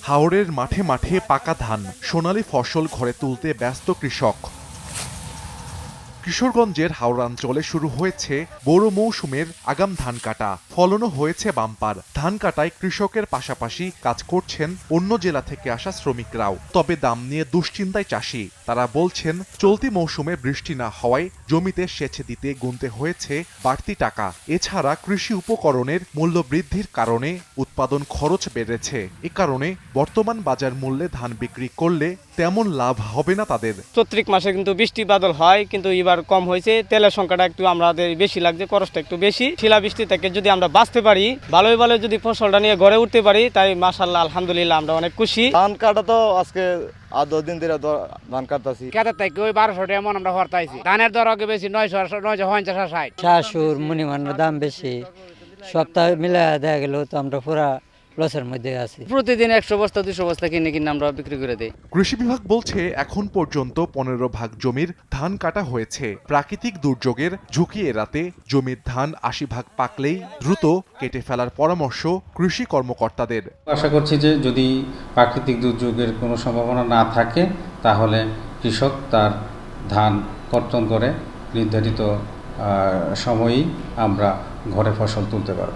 হাওরের মাঠে মাঠে পাকা ধান, সোনালী ফসল ঘরে তুলতে ব্যস্ত কৃষক। কিশোরগঞ্জের হাওড়াঞ্চলে শুরু হয়েছে বোরো মৌসুমের আগাম ধান কাটা। ফলনও হয়েছে বাম্পার। ধান কাটায় কৃষকের পাশাপাশি কাজ করছেন অন্য জেলা থেকে আসা শ্রমিকরাও। তবে দাম নিয়ে দুশ্চিন্তায় চাষি। তারা বলছেন, চলতি মৌসুমে বৃষ্টি না হওয়ায় জমিতে সেচ দিতে গুনতে হয়েছে বাড়তি টাকা। এছাড়া কৃষি উপকরণের মূল্য বৃদ্ধির কারণে উৎপাদন খরচ বেড়েছে। এ কারণে বর্তমান বাজার মূল্যে ধান বিক্রি করলে তেমন লাভ হবে না তাদের। চৈত্রিক মাসে কিন্তু বৃষ্টি বাদল হয়, কিন্তু এবার কম হয়েছে। তেলের সংখ্যাটা একটু আমাদের বেশি লাগছে, খরচটা একটু বেশি। শিলাবৃষ্টি থেকে যদি আমরা বাঁচতে পারি, ভালোই ভালো যদি ফসলটা নিয়ে ঘরে উঠতে পারি, তাই মাশাআল্লাহ আলহামদুলিল্লাহ আমরা অনেক খুশি। ধান কাটা তো আজকে আর 10 দিন ধরে ধান কাটতেছি। কেদার থেকে ওই 1200 টাকা মন আমরা হরতাইছি। ধানের দর আগে বেশি 950 শাশুর মনিমানের দাম বেশি, সপ্তাহ মিলে দেখা গেল তো আমরা পুরা লসের মধ্যে আছি। প্রতিদিন 100 বস্তা 200 বস্তা কিনে কিনে আমরা বিক্রি করে দেই। কৃষি বিভাগ বলছে, এখন পর্যন্ত 15 ভাগ জমির ধান কাটা হয়েছে। প্রাকৃতিক দুর্যোগের ঝুঁকি এড়াতে জমির ধান 80 ভাগ পাকলেই দ্রুত কেটে ফেলার পরামর্শ কৃষি কর্মকর্তাদের। আশা করছি যে যদি প্রাকৃতিক দুর্যোগের কোনো সম্ভাবনা না থাকে, তাহলে কৃষক তার ধান কর্তন করে নির্ধারিত সময়েই আমরা ঘরে ফসল তুলতে পারব।